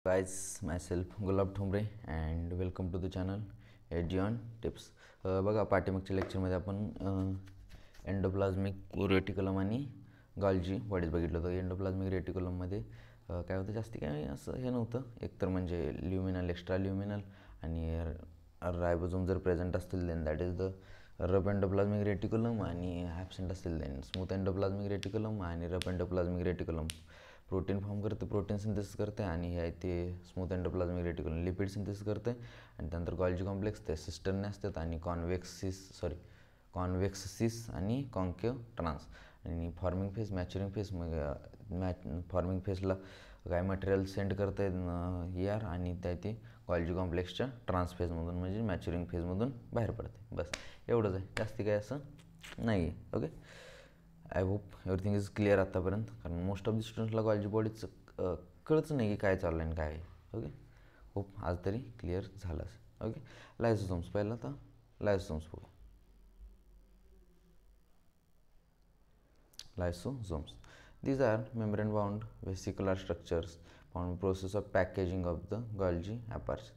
Guys, myself Gulab Thombre and welcome to the channel Edgeon Tips. बघा पाठीमागच्या लेक्चरमध्ये आपण एंडोप्लाझ्मिक रेटिक्युलम आणि गॉल्जी बॉडीज बघितलं होतं. एंडोप्लाझ्मिक रेटिक्युलममध्ये काय होतं, जास्ती काय असं हे नव्हतं. एकतर म्हणजे ल्युमिनल, एक्स्ट्रा ल्युमिनल आणि रायबोझोम जर प्रेझेंट असतील then that is the rough endoplasmic reticulum, आणि ॲबसेंट असतील देन स्मूथ एंडोप्लाझ्मिक रेटिक्युलम. आणि rough endoplasmic reticulum protein form करते, प्रोटीन सिंथेसिस करते, आणि हे आहे ते smooth endoplasmic reticulum lipid synthesis करते. आणि त्यानंतर गॉल्जी कॉम्प्लेक्स ते सिस्टरने असतात, आणि कॉन्वेक्सिस आणि कॉन्केव ट्रान्स. आणि फॉर्मिंग फेज, मॅच्युरिंग फेज, मग फॉर्मिंग फेजला काय मटेरियल सेंड करते यार, आणि त्या ते गॉल्जी कॉम्प्लेक्सच्या ट्रान्स फेजमधून म्हणजे मॅच्युरिंग फेजमधून बाहेर पडते. बस एवढंच आहे, जास्ती काय असं नाही आहे. Okay, I hope everything is clear आत्तापर्यंत, कारण मोस्ट ऑफ द स्टुडंट्सला गॉल्जी बॉडीचं कळच नाही की काय चाललं आहे आणि काय आहे. ओके, होप आज तरी क्लिअर झालं असेल. ओके, लायसोझोम्स पहिला तर लायसोझोम्स बघू. Lysosomes. These are membrane-bound vesicular structures found in process of packaging of the Golgi apparatus.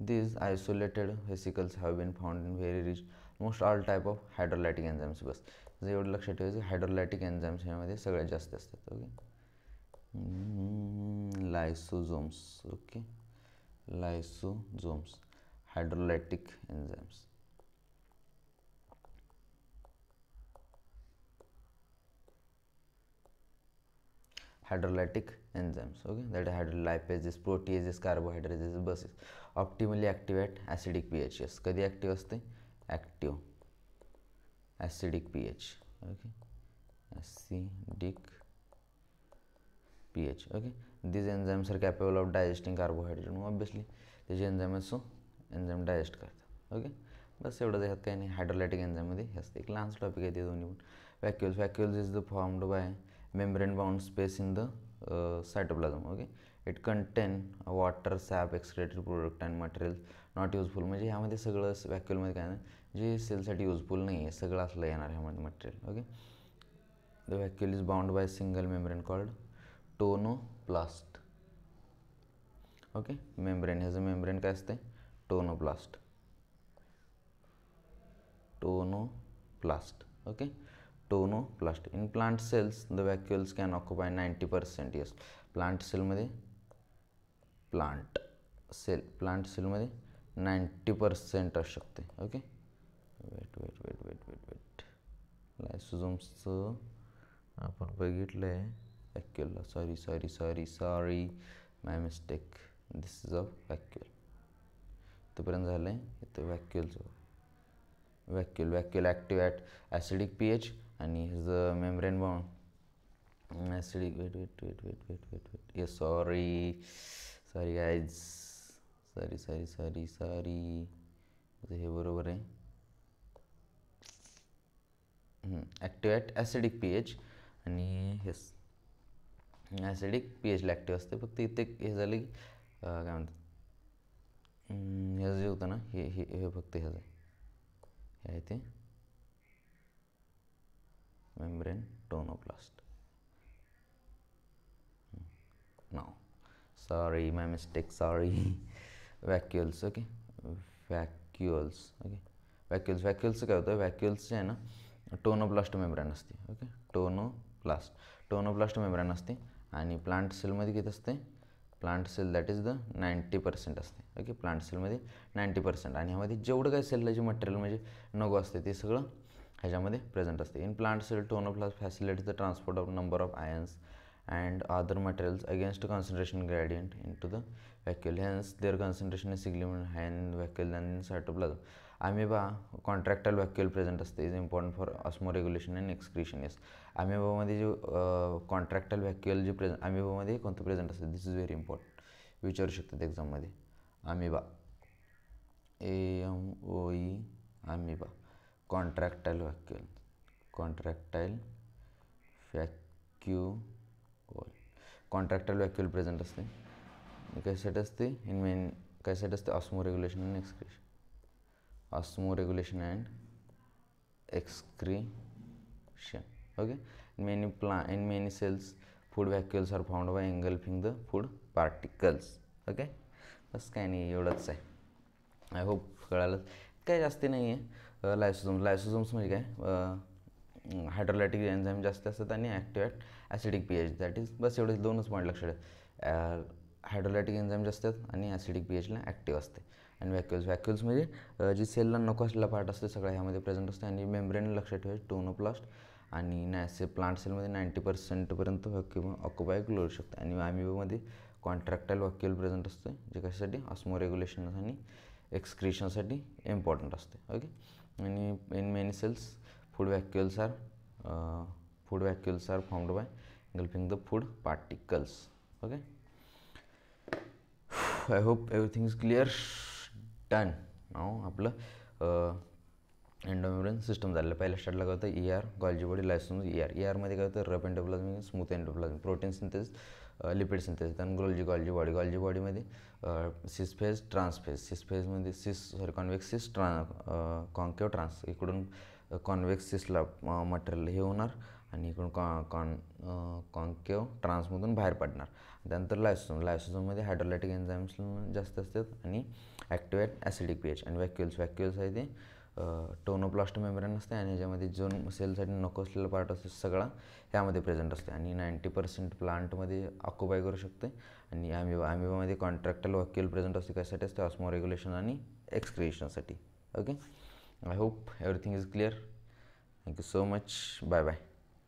These isolated vesicles have been found in very rich, most all type of hydrolytic enzymes. बस एवढं लक्षात ठेवायचं, हायड्रोलायटिक enzymes ह्यामध्ये सगळ्यात जास्त असतात. Okay, lysosomes. Okay, lysosomes, hydrolytic enzymes. Hydrolytic enzymes, okay, that are lipases, proteases, carbohydrates, buses, optimally active at acidic pH. Yes, कधी active असते? Active acidic pH. Okay, acidic pH. Okay, these enzymes are capable of digesting carbohydrate. Obviously त्याचे enzyme असो, enzyme digest करतात. Okay, बस एवढंच. ह्यात काही नाही. हायड्रोलायटिक एन्झाईममध्ये हे असते. एक लहानच टॉपिक आहे ते दोन्ही पण. Vacuoles is the formed by membrane bound space in the cytoplasm. Okay, it contain water, sap, excreted product and material not useful. म्हणजे ह्यामध्ये सगळं वॅक्युलमध्ये काय नाही जे सेलसाठी युजफुल नाही आहे, सगळं असलं येणार ह्यामध्ये material. Okay, the vacuole is bound by single membrane called tonoplast. Okay, membrane, ह्याचं मेम्ब्रेन काय असते? Tonoplast. Okay, tonoplast. In plant cells the vacuoles can occupy 90%. Yes, plant सेलमध्ये 90% असू शकते. ओके, वेट लायसोझोम्सचं आपण बघितलं आहे वॅक्युलला. Sorry my mistake. This is a vacuole. इथंपर्यंत झालं आहे. इथं वॅक्युलचं vacuole active at acidic pH, आणि ह्याचं membrane bound acidic. Wait yes, sorry guys, sorry हे बरोबर आहे. ॲक्टिव्ह ॲट ॲसिडिक pH, आणि हेस ॲसिडिक pHला ॲक्टिव्ह असते. फक्त इथे हे झालं की काय म्हणतात, ह्याचं जे होतं ना हे फक्त ह्याचं हे आहे ते मेम्ब्रेन टोनोप्लास्ट. नाव sorry my mistake, sorry. Vacuoles. Okay, vacuoles. Okay, वॅक्युल्सचं काय होतं, वॅक्युल्सचं आहे ना टोनोप्लास्ट मेम्ब्रेन असते. ओके, टोनोप्लास्ट मेम्ब्रेन असते. आणि प्लांट सेलमध्ये किती असते? Plant cell that is the 90% असते. ओके, प्लांट सेलमध्ये 90%. आणि ह्यामध्ये जेवढं काही सेलला जे मटेरियल म्हणजे नको असते ते सगळं ह्याच्यामध्ये प्रेझेंट असते. In plant cell tonoplast facilitates the transport of number of ions and other materials against concentration gradient into the vacuole. Hence their concentration is significantly higher in vacuole than in cytoplasm. Amoeba contractile vacuole present असते, is important for osmoregulation and excretion. Yes, अमेबामध्ये जे कॉन्ट्रॅक्टाईल व्हॅक्युअल जे अमेबामध्ये कोणतं present असते, दिस is very important, विचारू शकतात एक्झाममध्ये. Amoeba, AMOE, amoeba, contractile vacuole contractile vacuole present असते. कशासाठी असते? कशासाठी असते? Osmoregulation and excretion. Okay, in many cells food vacuoles are found by engulfing the food particles. Okay, बस काय नाही, एवढंच आहे. आय होप कळालं. काय जास्ती नाही आहे. लायसोझोम्स म्हणजे काय, हायड्रोलायटिक एन्झाईम जास्त असतात आणि activate acidic pH, that is बस एवढे 2च पॉईंट लक्षात ठेवा. हायड्रोलायटिक एन्झाईम जास्त असतात आणि ॲसिडिक pHला ॲक्टिव्ह असते. आणि व्हॅक्युल्स म्हणजे जी सेलला नको असलेला पार्ट असते सगळ्या ह्यामध्ये प्रेझेंट असते. आणि मेम्ब्रेन लक्षात ठेवायचे, टोनोप्लास्ट आणि प्लांट सेलमध्ये 90% व्हॅक्यूम ऑक्युपाय करू शकते. आणि ॲमिबामध्ये कॉन्ट्रॅक्टाईल व्हॅक्यूल प्रेझेंट असते, जे कशासाठी, ऑस्मो रेग्युलेशन आणि एक्सक्रिशनसाठी इम्पॉर्टंट असते. ओके, आणि in many cells food vacuoles are formed by engulfing the food particles. Okay, I hope everything is clear. Done. Now आपलं एंडोमेम्ब्रेन सिस्टम झालेलं. पहिल्या स्टार्टला काय होतं, ER, गॉल्जी बॉडी, लायसोसोम्स. ERमध्ये काय होतं, rough endoplasm, smooth endoplasm, protein synthesis, lipid synthesis. त्यानंतर गॉल्जी बॉडीमध्ये cis face, trans face. Convex cis, concave trans. इकडून कॉन्व्हेक्स सिसला मटेरियल हे होणार आणि इकडून कॉन्केव ट्रान्समधून बाहेर पडणार. त्यानंतर लायसोसोममध्ये हायड्रोलायटिक एन्झाईम्स जास्त असतात आणि ॲक्टिव्हेट ॲसिडिक pH. आणि व्हॅक्युल्स आहे ते टोनोप्लास्ट मेम्ब्रेन असते आणि ह्याच्यामध्ये जो सेलसाठी नको असलेला पार्ट असतो सगळा ह्यामध्ये प्रेझेंट असते. आणि 90% प्लांटमध्ये ऑक्युपाय करू शकते. आणि ॲमिबामध्ये कॉन्ट्रॅक्टाईल व्हॅक्यूल प्रेझेंट असते, कशासाठी असते, ऑस्मो रेग्युलेशन आणि एक्सक्रिशनसाठी. Okay, I hope everything is clear. Thank you so much. Bye bye.